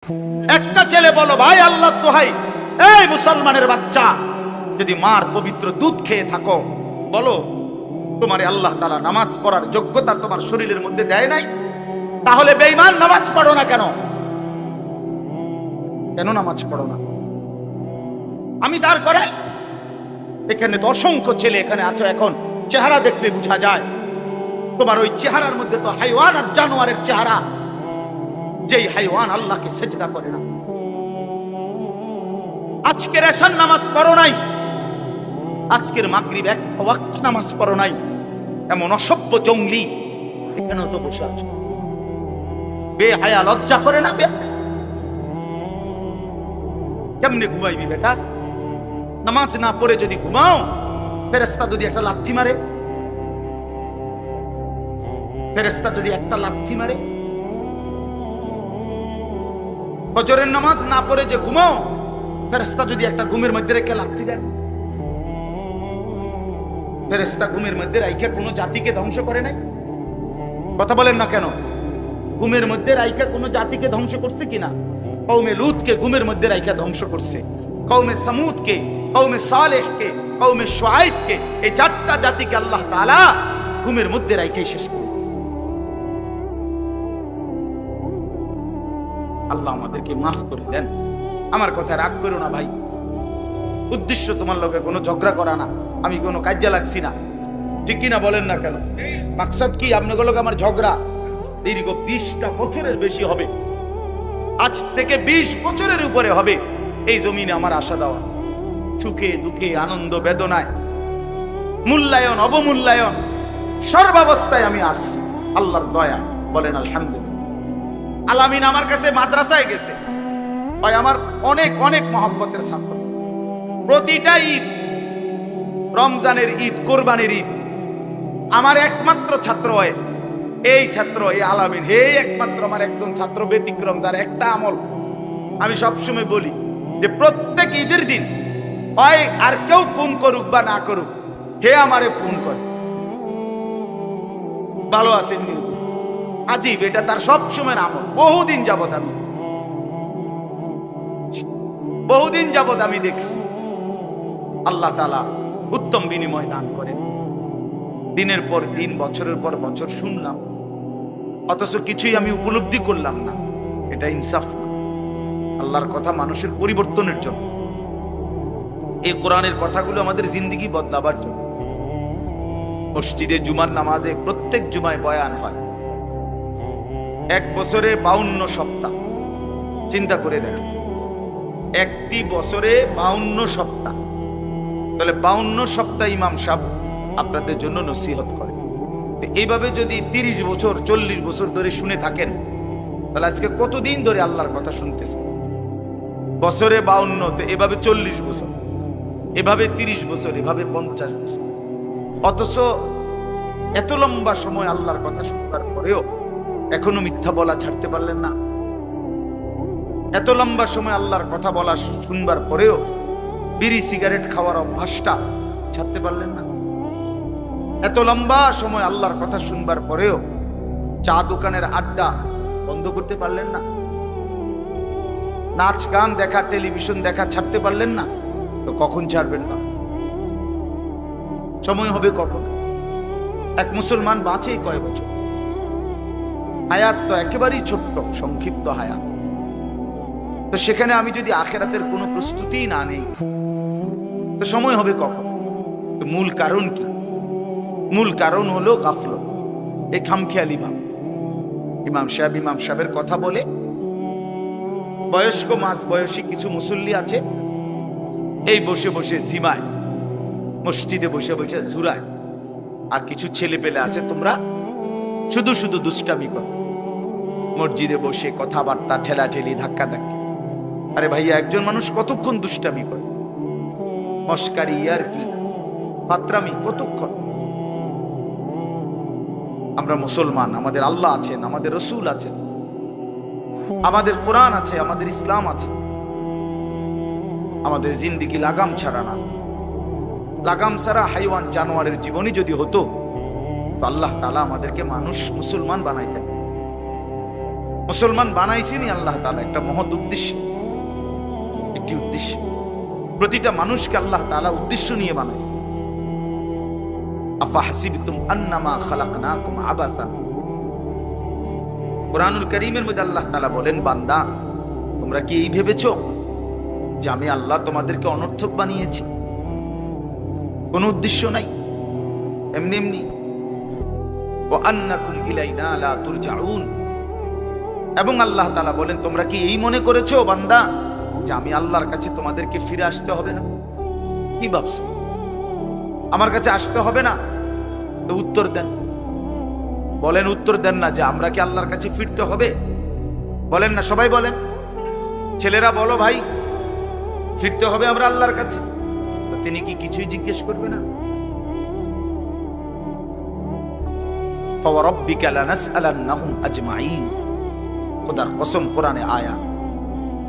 একটা ছেলে বলো, ভাই আল্লাহ দোহাই, এই মুসলমানের বাচ্চা, যদি মার পবিত্র দুধ খেয়ে থাকো, বলো তোমারে আল্লাহ তাআলা নামাজ পড়ার যোগ্যতা তোমার শরীরের মধ্যে দেয় নাই? তাহলে বেঈমান নামাজ পড়ো না কেন? কেন নামাজ পড়ো না? আমি দাঁড় করাই, এখানে তো অসংখ্য ছেলে এখানে আছো, এখন চেহারা দেখলে বোঝা যায় তোমার ওই চেহারার মধ্যে তো হাইওয়ান আর জানোয়ারের চেহারা। যেই হাইওয়ান আল্লাহকে সেজদা করে না। আজকের এশার নামাজ পড়ো নাই, আজকের মাগরিব এক ওয়াক্ত নামাজ পড়ো নাই, এমন অসভ্য জঙ্গলি এখানেও তো বসে আছো। বেহায়া, লজ্জা করে না? কেমনে ঘুমাইবি বেটা? নামাজ না পড়ে যদি ঘুমাও, ফেরেশতা যদি একটা লাথি মারে, ফেরেশতা যদি একটা লাথি মারে, ফজরের নামাজ না পড়ে যে ঘুমাও, ফেরেশতা যদি একটা ঘুমের মধ্যে রেখে লাথি দেন। ফেরেশতা ঘুমের মধ্যে রাইখা কোনো জাতিকে ধ্বংস করে নাই? কথা বলেন না কেন? ঘুমের মধ্যে রাইখা কোনো জাতিকে ধ্বংস করছে কিনা? কওমে লূতকে ঘুমের মধ্যে রাইখা ধ্বংস করছে, কওমে সামুদকে, কওমে সালেহকে, কওমে শুআইবকে, এই চারটা জাতিকে আল্লাহ তাআলা ঘুমের মধ্যে রাইখাই শেষ করেছে। আল্লাহ আমাদেরকে মাফ করে দেন। আমার কথা রাগ করো না ভাই, উদ্দেশ্য তোমার লগে কোনো ঝগড়া করা না, আমি কোনো কাজে লাগছি না, ঠিক কিনা বলেন না কেন? মাকসাদ কি? আপনাদের লগে আমার ঝগড়া দীর্ঘ 20টা বছরের বেশি হবে, আজ থেকে 20 বছরের উপরে হবে এই জমিনে আমার আসা যাওয়া, সুখে দুঃখে আনন্দ বেদনায়, মূল্যায়ন অবমূল্যায়ন, সর্বাবস্থায় আমি আসছি আল্লাহর দয়া। বলেন আলহামদুলিল্লাহ। আলামিন আমার কাছে মাদ্রাসায় গেছে, ভাই আমার অনেক অনেক মহব্বতের ছাত্র। প্রতিটা ঈদ, রমজানের ঈদ, কোরবানির ঈদ, আমার একমাত্র ছাত্র হয় এই ছাত্র, এই আলামিন, হে একমাত্র আমার একজন ছাত্র ব্যতিক্রম, যার একটা আমল আমি সবসময় বলি যে প্রত্যেক ঈদের দিন হয় আর কেউ ফোন করুক বা না করুক, হে আমারে ফোন করে, ভালো আছেন নিউজ। আজীব, এটা তার সবসময় আমল। বহুদিন যাবত আমি দেখছি। আল্লাহ তাআলা উত্তম বিনিময় দান করেন। দিনের পর দিন, বছরের পর বছর শুনলাম, অথচ কিছুই আমি উপলব্ধি করলাম না। এটা ইনসাফ না। আল্লাহর কথা মানুষের পরিবর্তনের জন্য, এই কোরআনের কথাগুলো আমাদের জিন্দেগি বদলাবার জন্য। মসজিদে জুমার নামাজে প্রত্যেক জুমায় বয়ান হয়, এক বছরে 52 সপ্তাহ। চিন্তা করে দেখেন, একটি বছরে 52 সপ্তাহ, তাহলে 52 সপ্তাহ ইমাম সাহেব আপনাদের জন্য নসিহত করে। তো এইভাবে যদি 30 বছর 40 বছর ধরে শুনে থাকেন, তাহলে আজকে কতদিন ধরে আল্লাহর কথা শুনতেছেন? বছরে 52, তো এভাবে 40 বছর, এভাবে 30 বছর, এভাবে 50 বছর। অথচ এত লম্বা সময় আল্লাহর কথা শুনবার পরেও এখনো মিথ্যা বলা ছাড়তে পারলেন না। এত লম্বা সময় আল্লাহর কথা বলা শুনবার পরেও বিড়ি সিগারেট খাওয়ার অভ্যাসটা ছাড়তে পারলেন না। এত লম্বা সময় আল্লাহর কথা শুনবার পরেও চা দোকানের আড্ডা বন্ধ করতে পারলেন না। নাচ গান দেখা, টেলিভিশন দেখা ছাড়তে পারলেন না। তো কখন ছাড়বেন না? সময় হবে কখন? এক মুসলমান বাঁচে কয় বছর? হায়াত তো একেবারেই ছোট্ট, সংক্ষিপ্ত হায়াত। তো সেখানে আমি যদি আখিরাতের কোনো প্রস্তুতি না নেই, তো সময় হবে কখন? তো মূল কারণ কি? মূল কারণ হলো গাফলত, এই খামখেয়ালি ভাব। ইমাম সাহেবের কথা বলে, বয়স্ক মাঝ বয়সী কিছু মুসল্লি আছে, এই বসে বসে জিমায়, মসজিদে বসে বসে জুরায়। আর কিছু ছেলে পেলে আছে, তোমরা শুধু শুধু দুষ্টামি করো, মসজিদে বসে কথাবার্তা, ঠেলাঠেলি, ধাক্কাধাক্কি। আরে ভাইয়া, একজন মানুষ কতক্ষণ দুষ্টামি করে? মস্কারি, ইয়ারকি, ফাত্রামি কতক্ষণ? আমরা মুসলমান, আমাদের আল্লাহ আছেন, আমাদের রসুল আছেন, আমাদের কোরআন আছে, আমাদের ইসলাম আছে। আমাদের জিন্দেগি লাগাম ছাড়া না। লাগাম ছাড়া হাইওয়ান জানোয়ারের জীবনই যদি হতো, তো আল্লাহ তাআলা আমাদেরকে মানুষ, মুসলমান বানাইতেন। মুসলমান বানাইছেনই আল্লাহ তাআলা একটা মহৎ উদ্দেশ্য, একটি উদ্দেশ্য। প্রতিটা মানুষকে আল্লাহ তাআলা উদ্দেশ্য নিয়ে বানাইছে। আফাহাসিবতুম আন্নামা খালাকনাকুম আবাসান। কুরআনুল কারীমের মধ্যে আল্লাহ তাআলা বলেন, বান্দা তোমরা কি এই ভেবেছো যে আমি আল্লাহ তোমাদেরকে অনর্থক বানিয়েছি? কোনো উদ্দেশ্য নাই, এমনি এমনি। ওয়া আন্নাকুম ইলাইনা লা তুরজাউন। এবং আল্লাহ তাআলা বলেন, তোমরা কি এই মনে করেছো বান্দা যে আমি আল্লাহর কাছে তোমাদেরকে ফিরে আসতে হবে না? কি ভাবছো আমার কাছে আসতে হবে না? তো উত্তর দেন, বলেন, উত্তর দেন না যে আমরা কি আল্লাহর কাছে ফিরতে হবে? বলেন না, সবাই বলেন, ছেলেরা বলো ভাই, ফিরতে হবে আমরা আল্লাহর কাছে। তো তিনি কি কিছুই জিজ্ঞেস করবে না? ফাওয়ারাব্বিকা লানাসআলান্নাহুম আজমাইন। খোদার কসম, কোরআনে আয়াত।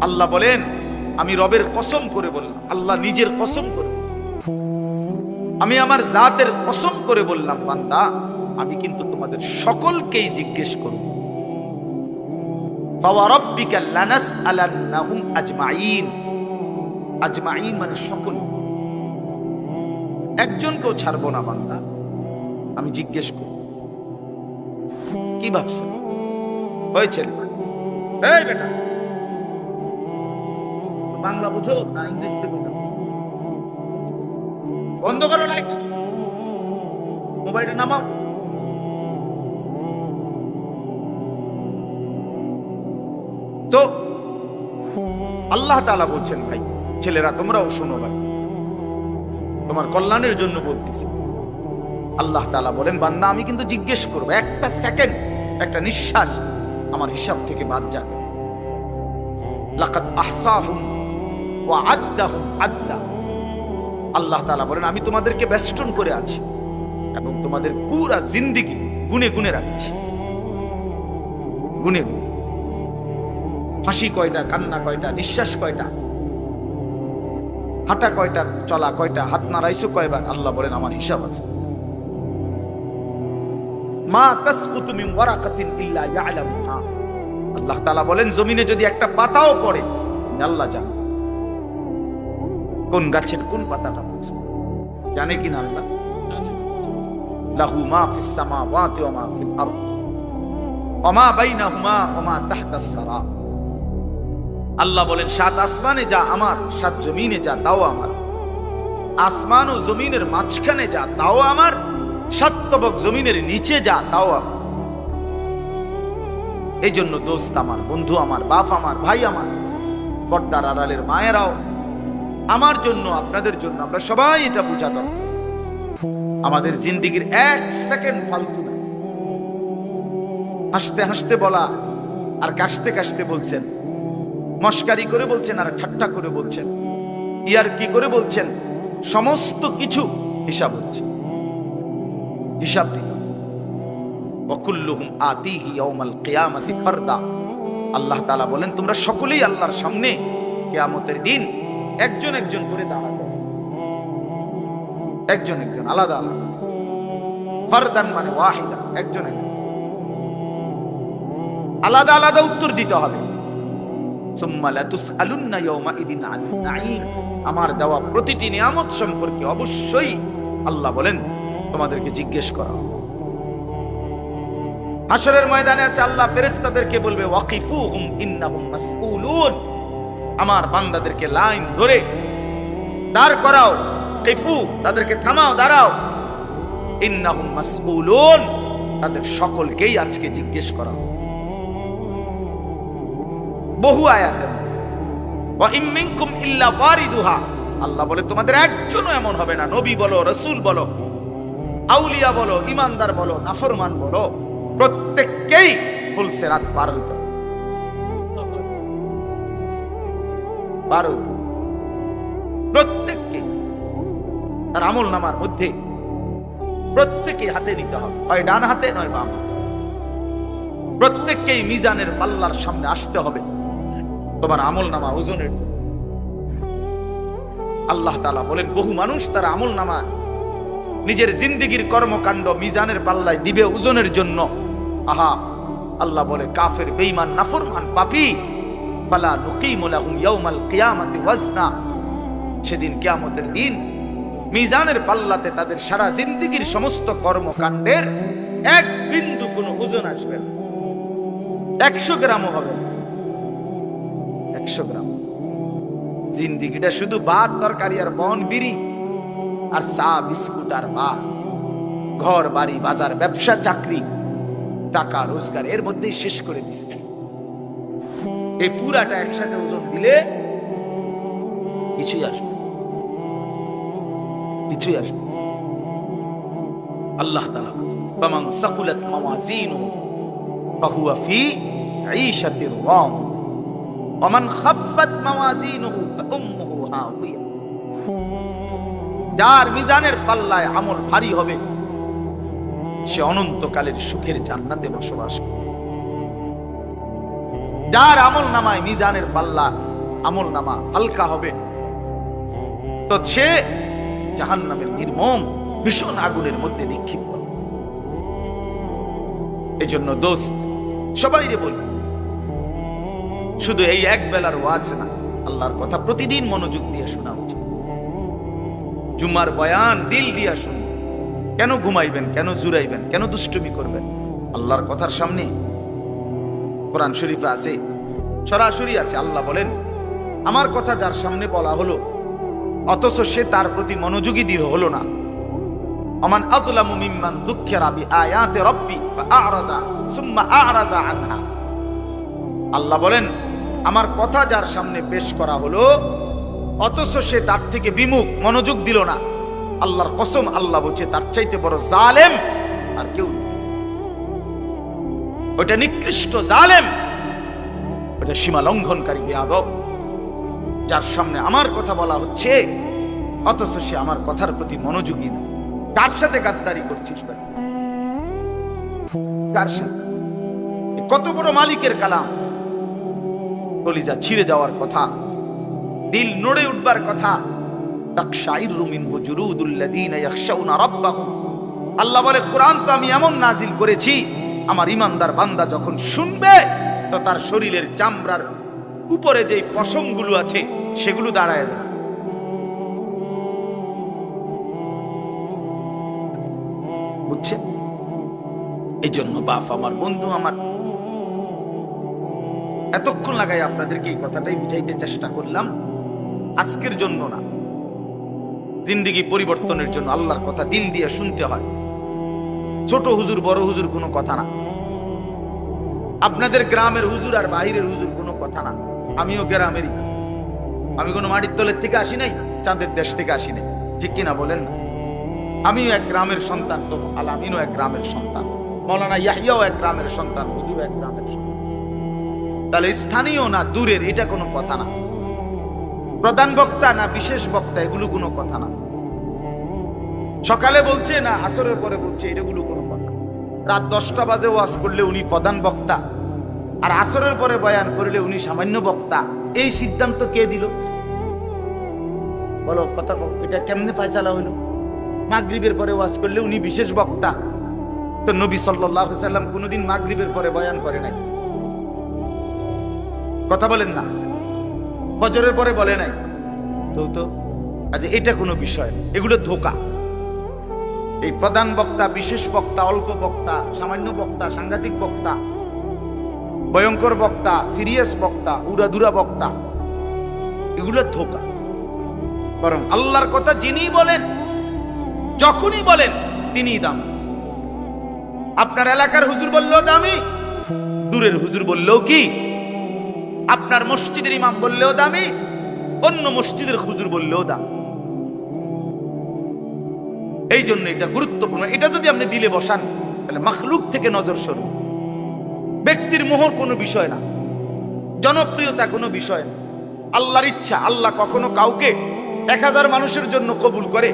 আল্লাহ বলেন, আমি রবের কসম করে বললাম, আল্লাহ নিজের কসম করে, আমি আমার জাতের কসম করে বললাম, বান্দা আমি কিন্তু তোমাদের সকলকেই জিজ্ঞেস করব। ফাওয়ারাব্বিকা লানাসআলান্নাহুম আজমাইন। আজমাইন মানে সকল, একজনকেও ছাড়বো না বান্দা, আমি জিজ্ঞেস করব। কি ভাবছেন? হয়েছে এই বেটা, বাংলা বুঝো না ইংলিশ বুঝো? বন্ধ করো লাইট, মোবাইলটা নামাও। তো আল্লাহ তাআলা বলছেন, ভাই ছেলেরা তোমরাও শোনো ভাই, তোমার কল্যাণের জন্য বলতেছি। আল্লাহ তাআলা বলেন, বান্দা আমি কিন্তু জিজ্ঞেস করব, একটা সেকেন্ড, একটা নিঃশ্বাস আমার হিসাব থেকে বাদ যাবে। লাকাদ আহসাহুম ওয়া আদ্দাহুম আদ্দা। আল্লাহ তাআলা বলেন, আমি তোমাদেরকে বেষ্টন করে আছি এবং তোমাদের পুরা জিন্দেগি গুনে গুনে রাখছি, গুনে গুনে। হাসি কয়টা, কান্না কয়টা, নিঃশ্বাস কয়টা, হাঁটা কয়টা, চলা কয়টা, হাত নাড়াইছো কয়বার, আল্লাহ বলেন আমার হিসাব আছে। মা তাসকুতু মিন ওয়ারাকাতিন ইল্লা ইয়ালামুহা। আল্লাহ তাআলা বলেন, জমিনে যদি একটা পাতাও পড়ে আল্লাহ জানে, কোন গাছের কোন পাতাটা পড়ছে জানে কিনা আল্লাহ। লাহু মা ফিস সামাওয়াতি ওয়া মা ফিল আরদ ওয়া মা বাইনাহুমা ওয়া মা তাহতাস সারা। আল্লাহ বলেন, সাত আসমানে যা আমার, সাত জমিনে যা তাও আমার, আসমান ও জমিনের মাঝখানে যা তাও আমার, সাত তবক জমিনের নিচে যা তাও আমার। এই জন্য দোস্ত আমার, বন্ধু আমার, বাপ আমার, ভাই আমার, পর্দার আড়ালের মায়েরাও, আমার জন্য, আপনাদের জন্য, আমরা সবাই এটা বুঝা দরকার। আমাদের জিন্দেগির এক সেকেন্ড ফালতু না। হাসতে হাসতে বলা আর কাশতে কাশতে বলছেন, মস্কারি করে বলছেন আর ঠাট্টা করে বলছেন, ইয়ার কি করে বলছেন, সমস্ত কিছু হিসাব হচ্ছে, হিসাব দিতে। ওয়াকুল্লুহুম আতিহি ইয়াউমাল কিয়ামাতি ফারদা। আল্লাহ তাআলা বলেন, তোমরা সকলেই আল্লাহর সামনে কিয়ামতের দিন একজন একজন করে দাঁড়াবে, একজন একজন, আলাদা আলাদা। ফারদান মানে ওয়াহিদা, একজন একজন, আলাদা আলাদা উত্তর দিতে হবে। সুম্মা লাতুসআলুন্না ইয়াউমাইদিন আনিন নাঈম। আমার দেওয়া প্রতিটি নিয়ামত সম্পর্কে অবশ্যই আল্লাহ বলেন তোমাদেরকে জিজ্ঞেস করা হবে। হাশরের ময়দানে আছে, আল্লাহ ফেরেশতাদেরকে বলবে, ওয়াকিফুহুম ইন্নাহুম মাসউলুন। আমার বান্দাদেরকে লাইন ধরে দাঁড় করাও, কিফু, তাদেরকে থামাও, দাঁড়াও। ইন্নাহুম মাসউলুন, তাদের সকলকেই আজকে জিজ্ঞেস করা হবে। বহু আয়াতে ওয়া ইম মিনকুম ইল্লা ওয়ারিদুহা। আল্লাহ বলে, তোমাদের একজনও এমন হবে না, নবী বলো, রাসূল বলো, আউলিয়া বলো, ইমানদার বলো, নাফরমান বলো, প্রত্যেককেই ফুলসিরাত পার হইতে হবে, পার হইতে হবে। প্রত্যেককে তার আমল নামার মধ্যে প্রত্যেকে হাতে নিতে হবে, হয় ডান হাতে নয় বাম হাতে। প্রত্যেককেই মিজানের পাল্লার সামনে আসতে হবে তোমার আমল নামা ওজনের জন্য। আল্লাহ তাআলা বলেন, বহু মানুষ তার আমল নামা নিজের জিন্দেগির কর্মকাণ্ড মিজানের পাল্লায় দিবে ওজনের জন্য। আহা, আল্লাহ বলে কাফের, বেঈমান, নাফরমান, পাপী, ফালা নুকিমু লাহুম ইয়াউমাল কিয়ামাতি ওয়াজনা, সেদিন কিয়ামতের দিন মিজানের পাল্লাতে তাদের সারা জিন্দেগীর সমস্ত কর্মকাণ্ডের এক বিন্দু কোনো ওজন আসবে না, 100 গ্রামও হবে না, 100 গ্রাম। জিন্দেগিটা শুধু ভাত তরকারি আর বন বিড়ি আর চা বিস্কুট আর ভাত, ঘর বাড়ি বাজার ব্যবসা চাকরি টাকা রোজগার এর মধ্যেই শেষ করে দিচ্ছে। এই পুরাটা একসাথে ওজন দিলে কিছুই আসবে, কিছুই আসবে। আল্লাহ তাআলা ফামান সাকুলাত মাওয়াজিনুহু ফাহুয়া ফি ঈশাতির রাদিয়া ওয়া মান খাফফাত মাওয়াজিনুহু ফাউম্মুহু হাওিয়া, যার মিজানের পাল্লায় আমল ভারী হবে সে অনন্তকালের সুখের জান্নাতে বসবাস করবে। যার আমল নামায় মিজানের পাল্লা আমল নামা হালকা হবে তো সে জাহান্নামের নির্মম ভীষণ আগুনের মধ্যে নিক্ষিপ্ত। এজন্য দোস্ত সবাইরে বলি, শুধু এই এক বেলার ওয়াজ না, আল্লাহর কথা প্রতিদিন মনোযোগ দিয়ে শোনা উচিত। জুমার বয়ান দিল দিয়া শুনুন। কেন ঘুমাইবেন, কেন জুরাইবেন, কেন দুষ্টুমি করবেন? আল্লাহর কথার সামনে কোরআন শরীফে আছে, সরাসরি আছে, আল্লাহ বলেন আমার কথা যার সামনে বলা হলো অথচ সে তার প্রতি মনোযোগী দৃঢ় হলো না, আমান আযলামু মিম্মান যুক্কিরা বিআয়াতি রাব্বি ফাআরাযা সুম্মা আ'রাযা আনহা। আল্লাহ বলেন আমার কথা যার সামনে পেশ করা হলো অথচ সে তার থেকে বিমুখ, মনোযোগ দিল না, আল্লাহর কসম আল্লাহ বলছে তার চাইতে বড় জালেম আর কেউ নেই। ওটা নিকৃষ্ট জালেম, ওটা সীমা লঙ্ঘনকারী বেয়াদব, যার সামনে আমার কথা বলা হচ্ছে অথচ সে আমার কথার প্রতি মনোযোগী না। কার সাথে গাদ্দারি করছিস ভাই? কার সাথে? কত বড় মালিকের কালাম, কলিজা ছিঁড়ে যাওয়ার কথা, দিল নড়ে উঠবার কথা। তাকশাইরু মিনহু জুলুদুল্লাযীনা ইয়াখশাউনা রাব্বাহুম। আল্লাহ বলে কোরআন তো আমি এমন নাজিল করেছি আমার ইমানদার বান্দা যখন শুনবে তো তার শরীরের চামড়ার উপরে যেই পশমগুলো আছে সেগুলো দাঁড়ায় যাবে। বুঝছেন? এই জন্য বাপ আমার, বন্ধু আমার, এতক্ষণ লাগাই আপনাদেরকে এই কথাটাই বুঝাইতে চেষ্টা করলাম। আজকের জন্য না, জিন্দেগি পরিবর্তনের জন্য আল্লাহর কথা দিল দিয়ে শুনতে হয়। ছোট হুজুর বড় হুজুর কোনো কথা না, আপনাদের গ্রামের হুজুর আর বাহিরের হুজুর কোনো কথা না। আমিও গ্রামেরই, আমি কোনো মাটির তলের থেকে আসি নাই, চাঁদের দেশ থেকে আসি নাই, ঠিক কিনা বলেন না? আমিও এক গ্রামের সন্তান, তো আলামিনও এক গ্রামের সন্তান, মৌলানা ইয়াহিয়াও এক গ্রামের সন্তান, হুজুর এক গ্রামের সন্তান। তাহলে স্থানীয় না দূরের এটা কোনো কথা না, প্রধান বক্তা না বিশেষ বক্তা এগুলো কোনো কথা না, সকালে বলছে না আসরের পরে বলছে এগুলো কোনো কথা। রাত 10টা বাজে ওয়াজ করলে উনি প্রধান বক্তা আর আসরের পরে বয়ান করলে উনি সামান্য বক্তা, এই সিদ্ধান্ত কে দিল? বলো কথা, এটা কেমনে ফয়সালা হইল? মাগরিবের পরে ওয়াজ করলে উনি বিশেষ বক্তা, তো নবী সাল্লাল্লাহু আলাইহি সাল্লাম কোনোদিন মাগরিবের পরে বয়ান করে নাই, কথা বলেন না? ফজরের পরে বলে নাই তো আচ্ছা এটা কোনো বিষয়? এগুলো ধোঁকা। এই প্রধান বক্তা, বিশেষ বক্তা, অল্প বক্তা, সামান্য বক্তা, সাংঘাতিক বক্তা, ভয়ঙ্কর বক্তা, সিরিয়াস বক্তা, উড়াধুরা বক্তা, এগুলো ধোঁকা। বরং আল্লাহর কথা যিনি বলেন, যখনই বলেন তিনিই দামি। আপনার এলাকার হুজুর বললেও দামি, দূরের হুজুর বললেও কি, আপনার মসজিদের ইমাম বললেও দামি, অন্য মসজিদের হুজুর বললেও দামি। এই জন্য এটা গুরুত্বপূর্ণ। এটা যদি আপনি দিলে বসান তাহলে মাখলুক থেকে নজর সরবে। ব্যক্তির মোহর কোনো বিষয় না, জনপ্রিয়তা কোনো বিষয় না, আল্লাহর ইচ্ছা। আল্লাহ কখনো কাউকে 1000 মানুষের জন্য কবুল করে,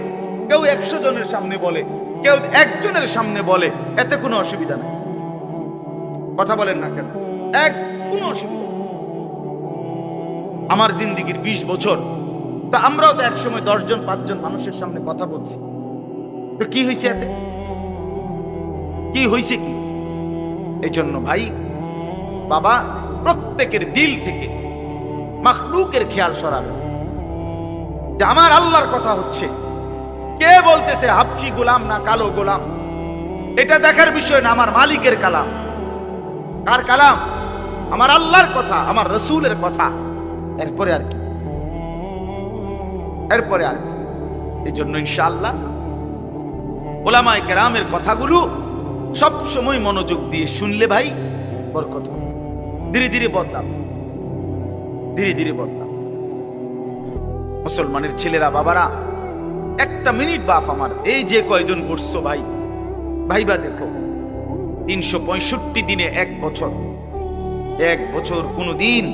কেউ 100 জনের সামনে বলে, কেউ 1 জনের সামনে বলে, এতে কোনো অসুবিধা নেই। কথা বলেন না কেন? কোনো অসুবিধা। আমার জিন্দেগির 20 বছর, তা আমরাও তো একসময় 10 জন 5 জন মানুষের সামনে কথা বলছি, তো কি হয়েছে এতে? কি হয়েছে কি? এই জন্য ভাই বাবা প্রত্যেকের দিল থেকে মাখলুকের খেয়াল সরাবে যে আমার আল্লাহর কথা হচ্ছে, কে বলতেছে হাবশি গোলাম না কালো গোলাম, এটা দেখার বিষয় না, আমার মালিকের কালাম। কার কালাম? আমার আল্লাহর কথা, আমার রসুলের কথা। এরপরে আর কি, এরপরে আর কি। এই জন্য ইনশাআল্লাহ ওলামায়ে কেরামের কথাগুলো সব সময় মনোযোগ দিয়ে শুনলে ভাই বরকত হবে। ধীরে ধীরে বদলাম, ধীরে ধীরে বদলাম। মুসলমানের ছেলেরা, বাবারা, একটা মিনিট বাপ আমার, এই যে কয়জন বসছো ভাই, ভাইবা দেখো 365 দিনে এক বছর, এক বছর কোনো দিন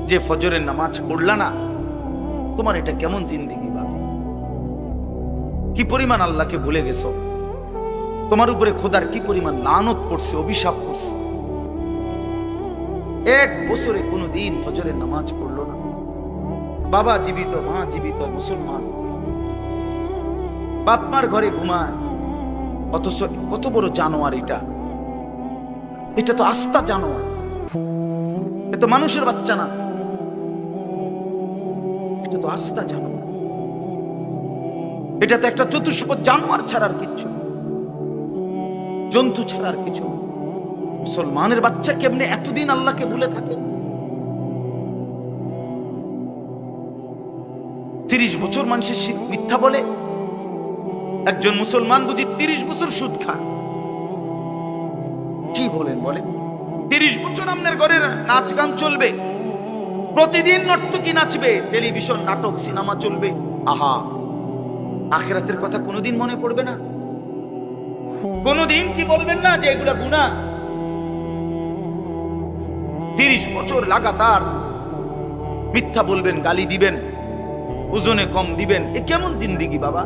যে ফজরের নামাজ পড়লা না, তোমার এটা কেমন জিন্দেগি বাবা? কি পরিমাণ আল্লাহকে ভুলে গেছো? তোমার উপরে খোদার কি পরিমাণ লানত পড়ছে, অভিশাপ পড়ছে। এক বছরে কোনো দিন ফজরের নামাজ পড়লো না। বাবা জীবিত, মা জীবিত, মুসলমান, বাপ মার ঘরে ঘুমায়, অথচ কত বড় জানোয়ার এটা! এটা তো আস্তা জানোয়ার, এ তো মানুষের বাচ্চা না, এটা তো আস্তা জানোয়ার। এটা তো একটা চতুষ্প জানোয়ার ছাড়ার কিছু, জন্তু ছাড়ার কিছু। মুসলমানের বাচ্চা কেমনে এতদিন আল্লাহকে ভুলে থাকে? 30 বছর মানুষের মিথ্যা বলে, একজন মুসলমান বুঝি 30 বছর সুদ খায়। কি বলেন বলে? 30 বছর আপনার ঘরে নাচ গান চলবে, প্রতিদিন নর্তকী নাচবে, টেলিভিশন নাটক সিনেমা চলবে। আহা, আখিরাতের কথা কোনোদিন মনে পড়বে না? কোনোদিন কি বলবেন না যে এগুলা গুনাহ? 30 বছর লাগাতার মিথ্যা বলবেন, গালি দিবেন, ওজনে কম দিবেন, এ কেমন জিন্দেগি বাবা?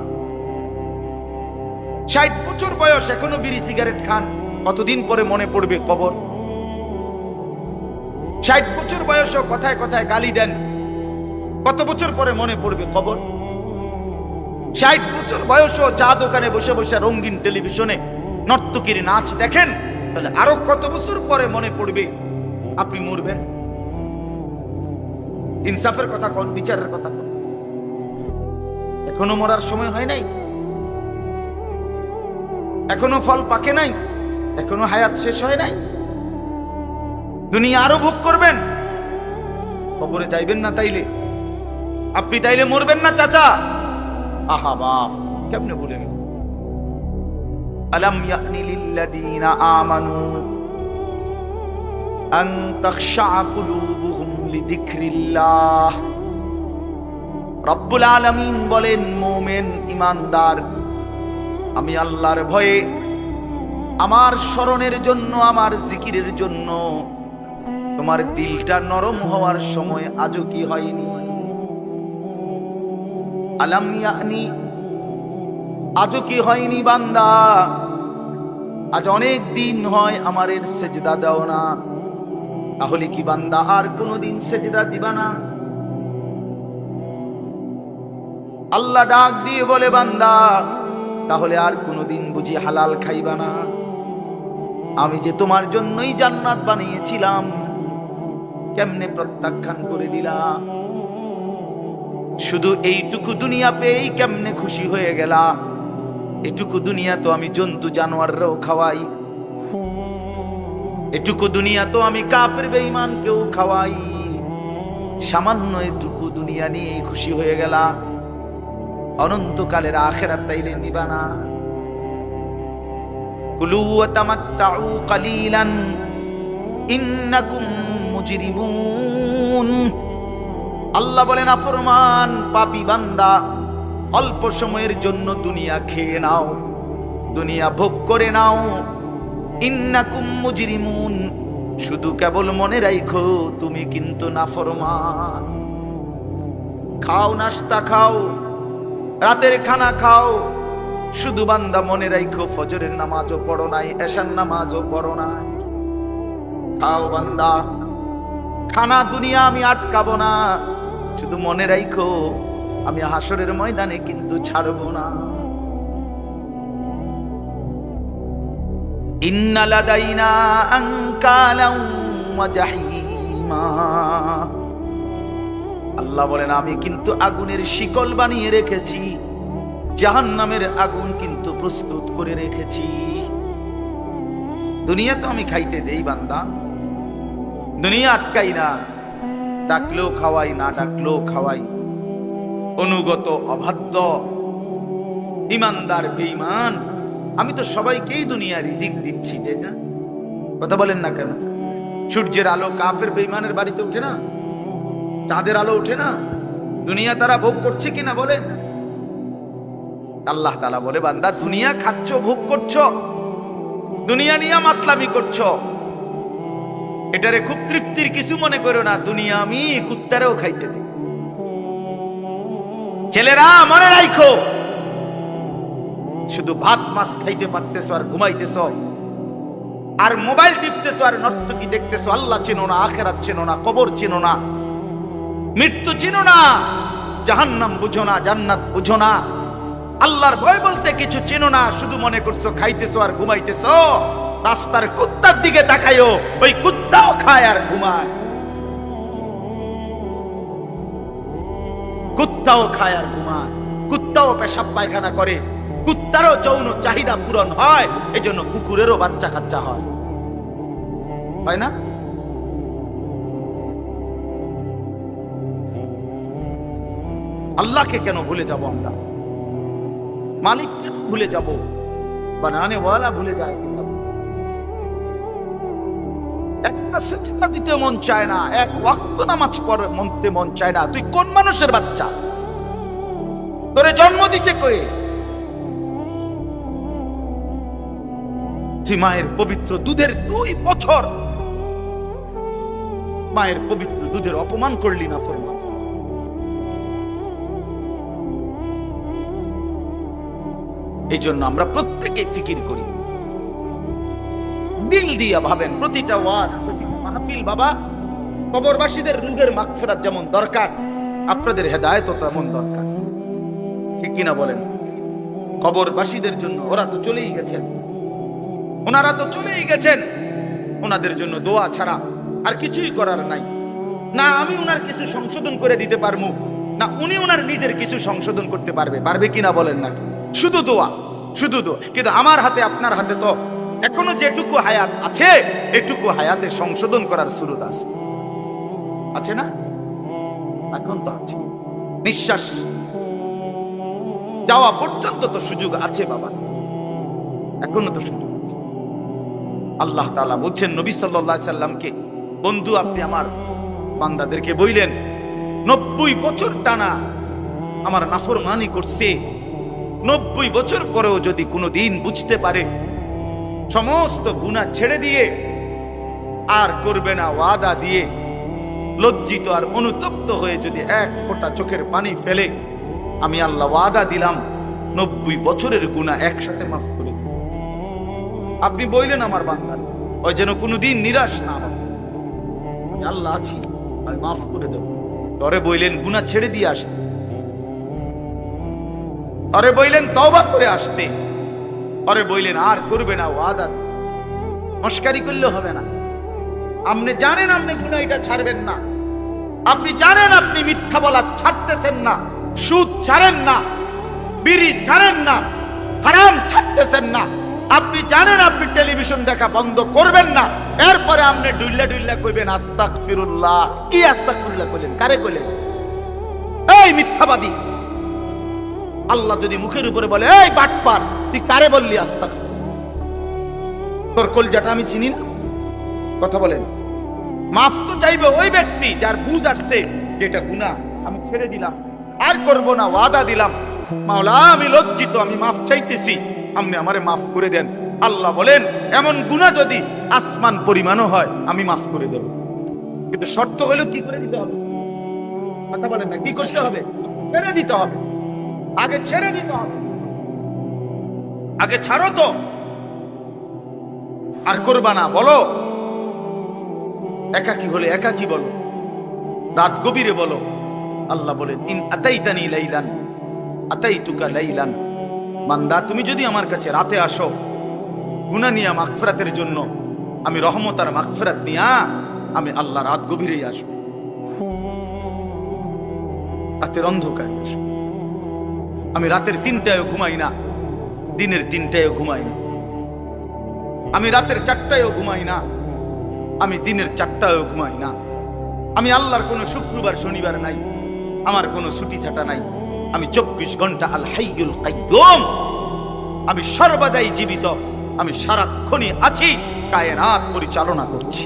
60 বছর বয়স এখনো বিড়ি সিগারেট খান, কতদিন পরে মনে পড়বে কবর? 60 বছর বয়সও কথায় কথায় গালি দেন, কত বছর পরে মনে পড়বে কবর? 60 বছর বয়সও চা দোকানে বসে বসে রঙিন টেলিভিশনে নর্তকীর নাচ দেখেন, তাহলে আরো কত বছর পরে মনে পড়বে আপনি মরবেন? ইনসাফের কথা কোন, বিচারের কথা কোন? এখনো মরার সময় হয় নাই, এখনো ফল পাকে নাই, এখনো হায়াত শেষ হয় নাই। দুনিয়া আরো ভোগ করবেন, কবরে যাইবেন না তাইলে? আপনি তাইলে মরবেন না চাচা? আহা বাপ, কেমনে বলে গেল? আলাম ইয়ানি লিল্লাযীনা আমানু আন তাখশা কুলুবুহুম লিযিকরিল্লাহ। রব্বুল আলামিন বলেন, মুমিন ঈমানদার, আমি আল্লাহর ভয়ে, আমার স্মরণের জন্য, আমার জিকিরের জন্য তোমার দিলটা নরম হওয়ার সময় আজও কি হয়নি? আলাম ইয়ানি, আজও কি হয়নি বান্দা? আজ অনেক দিন হয় আমার এর সেজদা দাও না, তাহলে কি বান্দা আর কোনদিন সেজদা দিবা না? আল্লাহ ডাক দিয়ে বলে, বান্দা তাহলে আর কোনদিন বুঝি হালাল খাইবা না? আমি যে তোমার জন্যই জান্নাত বানিয়েছিলাম, কেমনে প্রত্যাখ্যান করে দিলাম? শুধু এইটুকু দুনিয়া পেয়েই কেমনে খুশি হয়ে গেলা? এটুকু দুনিয়া তো আমি জন্তু জানোয়াররাও খাওয়াই, এটুকু দুনিয়া তো আমি কাফের বেঈমানকেও খাওয়াই, সামান্য এটুকু দুনিয়া নিয়ে খুশি হয়ে গেলা? অনন্তকালের আখিরাত তাইলে নিবা না? কুলু ওয়া তামাত্তাউ কালিলান ইন্নাকুম মুজরিমুন। আল্লাহ বলেন, নাফরমান পাপী বান্দা, অল্প সময়ের জন্য দুনিয়া খেয়ে নাও, দুনিয়া ভোগ করে নাও। ইন্নাকুম মুজরিমুন, শুধু কেবল মনে রাখো তুমি কিন্তু নাফরমান। খাও, নাস্তা খাও, রাতের খানা খাও, শুধু বান্দা মনে রাখো ফজরের নামাজও পড়ো নাই, এশার নামাজও পড়ো নাই। খাও বান্দা, খানা দুনিয়া আমি আটকাবো না, শুধু মনে রাখো আমি হাসরের ময়দানে কিন্তু ছাড়বো না। ইন্না লাদাইনা আনকালাও ওয়া জাহিমা। আল্লাহ বলেন আমি কিন্তু আগুনের শিকল বানিয়ে রেখেছি, জাহান্নামের আগুন কিন্তু প্রস্তুত করে রেখেছি। দুনিয়া তো আমি খাইতে দেই বান্দা, দুনিয়া আটকাই না, ডাকলেও খাওয়াই, না ডাকলেও খাওয়াই। অনুগত অবাধ্য ইমানদার বেঈমান আমি তো সবাইকেই দুনিয়া রিজিক দিচ্ছি, তাই না? কথা বলেন না কেন? সূর্যের আলো কাফের বেঈমানের বাড়িতে ওঠে না? চাঁদের আলো ওঠে না? দুনিয়া তারা ভোগ করছে কিনা বলেন? আল্লাহ তাআলা বলে বান্দা দুনিয়া খাচ্ছ, ভোগ করছো, দুনিয়া নিয়ে মাতলামি করছো, এটারে খুব তৃপ্তির কিছু মনে করো না। দুনিয়া আমি কুত্তারেও খাইতে দিই। ছেলেরা মনে রাখো, শুধু ভাত মাছ খাইতে পারতেছো আর ঘুমাইতেছো আর মোবাইল টিপতেছো আর নর্তকী দেখতেছো, আল্লাহ চেনো না, আখিরাত চেনো না, কবর চেনো না, মৃত্যু চেনো না, জাহান্নাম বুঝো না, জান্নাত বুঝো না, আল্লাহর ভয় বলতে কিছু চেনো না, শুধু মনে করছো খাইতেছো আর ঘুমাইতেছো। রাস্তার কুত্তার দিকে তাকাইও, ওই কুত্তাও খায় আর ঘুমায়, কুত্তাও খায় আর ঘুমায়, কুত্তাও পেশাব পায়খানা করে, কুত্তারও যৌন চাহিদা পূরণ হয়, এজন্য কুকুরেরও বাচ্চা কাচ্চা হয়, হয় না? আল্লাহকে কেন ভুলে যাব আমরা? মালিক কেন ভুলে যাব? বানানে ওয়ালা ভুলে যায় কিনা? একটা সিজদা দিতে মন চায় না, এক ওয়াক্ত নামাজ পড়তে মন চায় না। তুই কোন মানুষের বাচ্চা? তোরে জন্ম দিছে কই? তুই মায়ের পবিত্র দুধের 2 বছর মায়ের পবিত্র দুধের অপমান করলি না ফরমান। এই জন্য আমরা প্রত্যেকে ফিকির করি, দিল দিয়া ভাবেন। প্রতিটা ওয়াজ, প্রতিটা মাহফিল বাবা, কবরবাসীদের রূহের মাগফিরাত যেমন দরকার, আপনাদের হেদায়েতও তেমন দরকার, ঠিক কিনা বলেন? কবরবাসীদের জন্য ওরা তো চলেই গেছেন, ওনারা তো চলেই গেছেন, ওনাদের জন্য দোয়া ছাড়া আর কিছুই করার নাই। না আমি ওনার কিছু সংশোধন করে দিতে পারবো, না উনি ওনার নিজের কিছু সংশোধন করতে পারবে, পারবে কিনা বলেন না? শুধু দোয়া, শুধু দোয়া। কিন্তু আমার হাতে আপনার হাতে তো এখনো যেটুকু হায়াত আছে, এটুকু হায়াতে সংশোধন করার সুরত আছে, আছে না? এখন তো আছে, নিঃশ্বাস যাওয়া পর্যন্ত তো সুযোগ আছে বাবা, এখনো তো সুযোগ আছে। আল্লাহ তাআলা বলছেন নবী সাল্লাল্লাহু আলাইহি সাল্লামকে, বন্ধু আপনি আমার বান্দাদেরকে বইলেন 90 বছর টানা আমার নাফরমানি করছে, 90 বছর পরেও যদি কোনো দিন বুঝতে পারে, সমস্ত গুনাহ ছেড়ে দিয়ে আর করবে না ওয়াদা দিয়ে, লজ্জিত আর অনুতপ্ত হয়ে যদি এক ফোঁটা চোখের পানি ফেলে, আমি আল্লাহ ওয়াদা দিলাম 90 বছরের গুনাহ একসাথে মাফ করে। আপনি বললেন আমার বান্দার, ওই যেন কোনোদিন নিরাশ না হয়, আমি আল্লাহ আছি, আমি মাফ করে দেব। তরে বললেন গুনাহ ছেড়ে দিয়ে আসতে, তরে বললেন তওবা করে আসতে, তরে বললেন আর করবে না ওয়াদা। মস্কারি করলে হবে না। আপনি জানেন আপনি গুনাহ এটা ছাড়বেন না, আপনি জানেন আপনি মিথ্যা বলা ছাড়তেছেন না, সুদ ছাড়েন না, বিড়ি ছাড়েন না, হারাম ছাড়তেছেন না, আপনি জানেন আপনি টেলিভিশন দেখা বন্ধ করবেন না, এরপরে আপনি ডুইল্লা ডুইল্লা কইবেন আস্তাগফিরুল্লাহ। কি আস্তাগফিরুল্লাহ কইলেন? কারে কইলেন? এই মিথ্যাবাদী! আল্লাহ যদি মুখের উপরে বলে এই বাটপার, তুই কারে বললি আস্তাগফিরুল্লাহ? তোর কলজাটা আমি চিনি না? কথা বলেন। মাফ তো চাইবে ওই ব্যক্তি যার বুঝ আসছে যেটা গুনাহ, আমি ছেড়ে দিলাম, আর করব না, ওয়াদা দিলাম। মাওলা আমি লজ্জিত, আমি মাফ চাইতেছি, আপনি আমারে মাফ করে দেন। আল্লাহ বলেন এমন গুনাহ যদি আসমান পরিমাণও হয় আমি মাফ করে দেব, কিন্তু শর্ত হলো কি করে দিতে হবে? কথা বলেন না, কি করতে হবে? ছেড়ে দিতে হবে, আগে ছেড়ে দিতে হবে, আগে ছাড়ো তো, আর করবা না। বলো একাকী হলে একাকী বলো, রাত গভীরে বলো। আল্লাহ বলেন ইন আতাইতানি লাইলান আতাইতুকা লাইলান, বান্দা তুমি যদি আমার কাছে রাতে আসো, গুনাহ নিয়ে মাগফিরাতের জন্য, আমি রহমত আর মাগফিরাত নিয়ে আমি আল্লাহ রাত গভীরেই আসব, রাতের অন্ধকারে আসব। আমি রাতের 3টায়ও ঘুমাই না, দিনের 3টায়ও ঘুমাই না। আমি রাতের 4টায়ও ঘুমাই না, আমি দিনের 4টায়ও ঘুমাই না। আমি আল্লাহর কোনো শুক্রবার শনিবার নাই, আমার কোনো ছুটি ছাটা নাই। আমি 24 ঘন্টা আল হাইয়ুল কাইয়ুম, আমি সর্বদাই জীবিত, আমি সারাক্ষণই আছি, কায়নাত পরিচালনা করছি।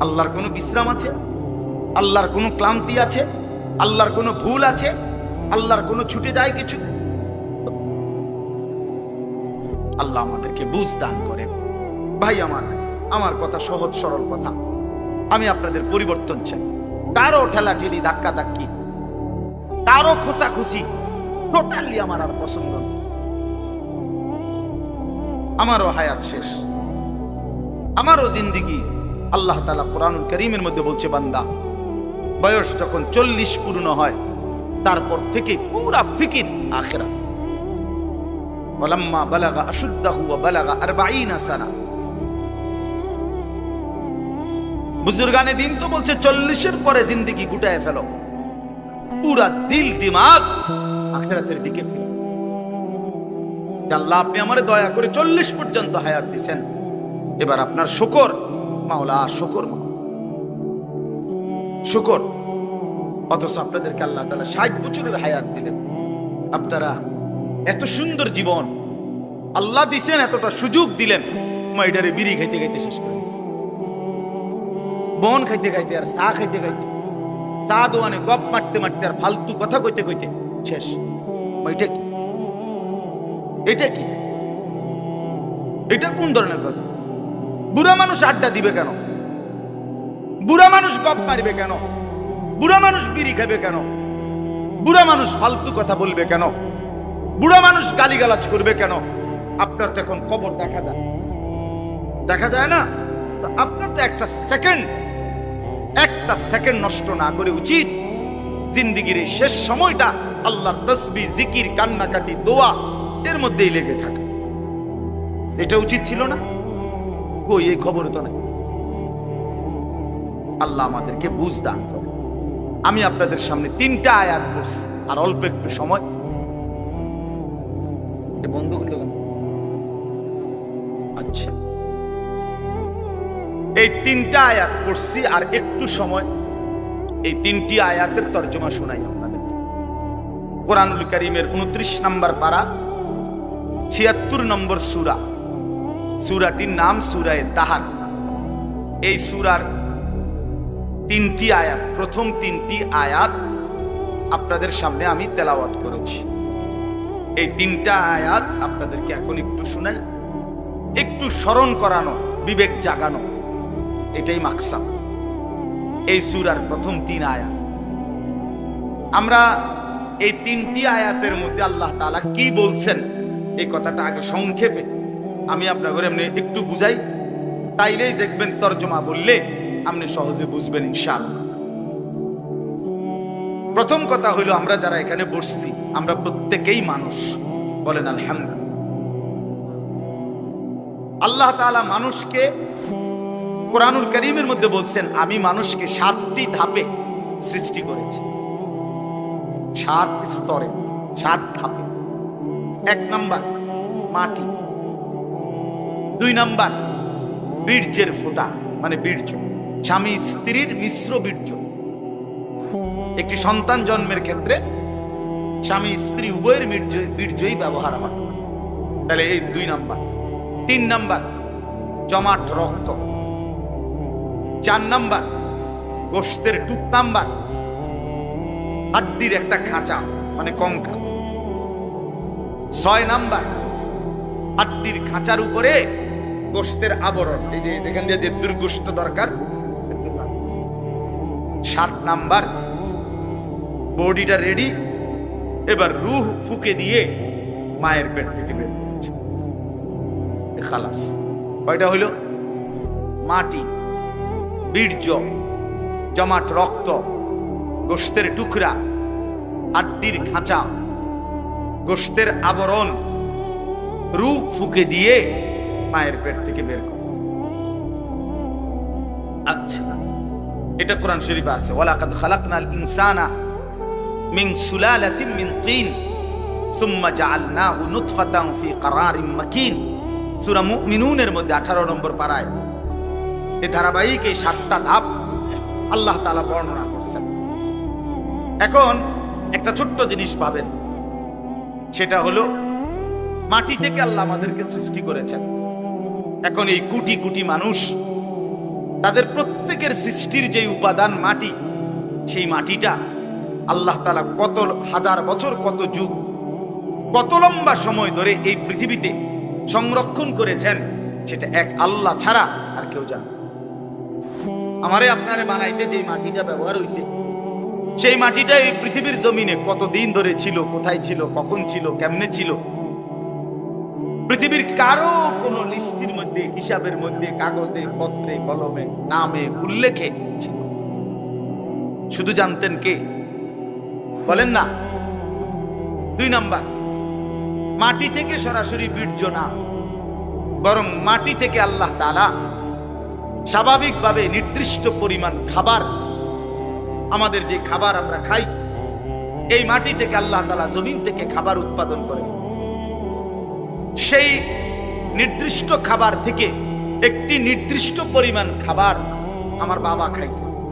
আল্লাহর কোনো বিশ্রাম আছে? আল্লাহর কোনো ক্লান্তি আছে? আল্লাহর কোনো ভুল আছে? আল্লাহর কোনো ছুটে যায় কিছু? আল্লাহ আমাদেরকে বুঝ দান করেন। ভাই আমার কথা সহজ সরল কথা। আমি আপনাদের পরিবর্তন চাই। কারো ঠেলাঠেলি, ধাক্কা ধাক্কি, কারো খোসাখুসি টোটালি আমার আর পছন্দ না। আমারও হায়াত শেষ, আমারও জিন্দেগি। আল্লাহ তাআলা কোরআনুল কারীমের মধ্যে বলছে, বান্দা বয়স যখন 40 পূর্ণ হয় তারপর থেকে পুরা ফিকির আখিরাত। ওয়ালাম্মা বালাগা আশুদ্দাহু ওয়া বালাগা 40 সানা। বুজুর্গানে দিন তো বলছে 40-এর পরে জিন্দেগি গুটায় ফেলো, পুরা দিল দিমাগ আখিরাতের দিকে ফেলো। আল্লাহ আপনি আমারে দয়া করে 40 পর্যন্ত হায়াত দিয়েছেন, এবার আপনার শুকর মাওলা, শুকর শুকর। অথচ আপনাদেরকে আল্লাহ তাআলা 60 বছরের হায়াত দিলেন। আপনারা এত সুন্দর জীবন আল্লাহ দিছেন, এতটা সুযোগ দিলেন, মাইডারে বিড়ি খাইতে খাইতে শেষ করে দিয়েছে, বন খাইতে খাইতে আর চা খাইতে খাইতে, চা দোয়ানে গপ মারতে মারতে আর ফালতু কথা কইতে কইতে শেষ। এটা কি? এটা কি? এটা কোন ধরনের কথা? বুড়া মানুষ আড্ডা দিবে কেন? বুড়া মানুষ গপ মারবে কেন? বুড়া মানুষ বিড়ি খাবে কেন? বুড়া মানুষ ফালতু কথা বলবে কেন? বুড়া মানুষ গালিগালাজ করবে কেন? আপনার তো এখন কবর দেখা যায়, দেখা যায় না? তো আপনার তো একটা সেকেন্ড নষ্ট না করে উচিত জিন্দেগির এই শেষ সময়টা আল্লাহর তাসবিহ, জিকির, কান্নাকাটি, দোয়া এর মধ্যেই লেগে থাকে। এটা উচিত ছিল না? কই, এই খবর তো নাই। আল্লাহ আমাদেরকে বুঝ দান করে। আমি আপনাদের সামনে 3টা আয়াত পড়ছি, আর অল্প একটু সময়। বন্ধ করলো কেন? আচ্ছা, এই 3টা আয়াত পড়ছি আর একটু সময়। এই 3টি আয়াতের তরজমা শোনাই আপনাদেরকে। কোরআনুল কারীমের 29 নম্বর পারা, 76 নম্বর সূরা। সূরাটির নাম সূরায়ে তাহার। এই সূরার 3টি আয়াত, প্রথম 3টি আয়াত আপনাদের সামনে আমি তেলাওয়াত করেছি। এই 3টা আয়াত আপনাদেরকে এখন একটু শোনাই, একটু স্মরণ করানো, বিবেক জাগানো, এটাই মাকসাদ। এই সূরার প্রথম 3 আয়াত। আমরা এই 3টি আয়াতের মধ্যে আল্লাহ তাআলা কি বলছেন এই কথাটা আগে সংক্ষেপে আমি আপনাদের এমনি একটু বুঝাই, তাইলেই দেখবেন তরজমা বললে আপনি সহজে বুঝবেন ইনশাআল্লাহ। প্রথম কথা হইল, আমরা যারা এখানে বসছি আমরা প্রত্যেকেই মানুষ, বলেন আলহামদুলিল্লাহ। আল্লাহ তাআলা মানুষকে কোরআনুল কারীমের মধ্যে বলছেন, আমি মানুষকে 7টি ধাপে সৃষ্টি করেছি, 7 স্তরে, 7 ধাপে। 1 নাম্বার মাটি, 2 নাম্বার বীর্যের ফোঁটা, মানে বীর্য, স্বামী স্ত্রীর মিশ্র বীর্য। একটি সন্তান জন্মের ক্ষেত্রে স্বামী স্ত্রী উভয়ের বীর্যই ব্যবহার হয়, তাহলে এই 2 নাম্বার। 3 নাম্বার জমাট রক্ত। 4 নাম্বার গোশতের টুকটাম্বার, হাড্ডির একটা খাঁচা, মানে কঙ্কাল। 6 নাম্বার হাড্ডির খাঁচার উপরে গোশতের আবরণ, এই যে এখান দিয়ে যে দুর্গোশত দরকার। 7 নাম্বার বডিটা রেডি, এবার রূহ ফুকে দিয়ে মায়ের পেট থেকে বের হচ্ছে, খালাস। কয়টা হইল? মাটি, বীর্য, জমাট রক্ত, গোশতের টুকরা, হাড্ডির খাঁচা, গোশতের আবরণ, রূহ ফুঁকে দিয়ে মায়ের পেট থেকে বের করে। আচ্ছা, এটা কোরআন শরীফে আছে, ওয়ালাকাদ খালাকনাল ইনসানা মিন সুলালাতিন মিন তিন সুম্মা জাআলনাহু নুতফাতান ফি ক্বারারিন মাকিন। সূরা মুমিনুনের মধ্যে 18 নম্বর পারায় এই ধারাবাহিক এই 7টা ধাপ আল্লাহ তাআলা বর্ণনা করছেন। এখন একটা ছোট্ট জিনিস পাবেন, সেটা হলো মাটি থেকে আল্লাহ আমাদেরকে সৃষ্টি করেছেন। এখন এই কোটি কোটি মানুষ, তাদের প্রত্যেকের সৃষ্টির যে উপাদান মাটি, সেই মাটিটা আল্লাহ তাআলা কত হাজার বছর, কত যুগ, কত লম্বা সময় ধরে এই পৃথিবীতে সংরক্ষণ করেছেন, সেটা এক আল্লাহ ছাড়া আর কেউ জানে। আমারে আপনারে বানাইতে যে মাটিটা ব্যবহার হয়েছে, সেই মাটিটা এই পৃথিবীর জমিনে কতদিন ধরে ছিল, কোথায় ছিল, কখন ছিল, কেমনে ছিল, পৃথিবীর কারো কোনো লিস্টির মধ্যে, হিসাবের মধ্যে, কাগজে, পত্রে, কলমে, নামে, উল্লেখে ছিল। শুধু জানতেন কে? বলেন না। 2 নাম্বার, মাটি থেকে সরাসরি বীর্য না, বরং মাটি থেকে আল্লাহ তাআলা স্বাভাবিকভাবে নির্দিষ্ট পরিমাণ খাবার, আমাদের যে খাবার আমরা খাই, এই মাটি থেকে আল্লাহ তাআলা জমিন থেকে খাবার উৎপাদন করে। সেই নির্দিষ্ট খাবার থেকে একটি নির্দিষ্ট পরিমাণ খাবার আমার বাবা খাইছে।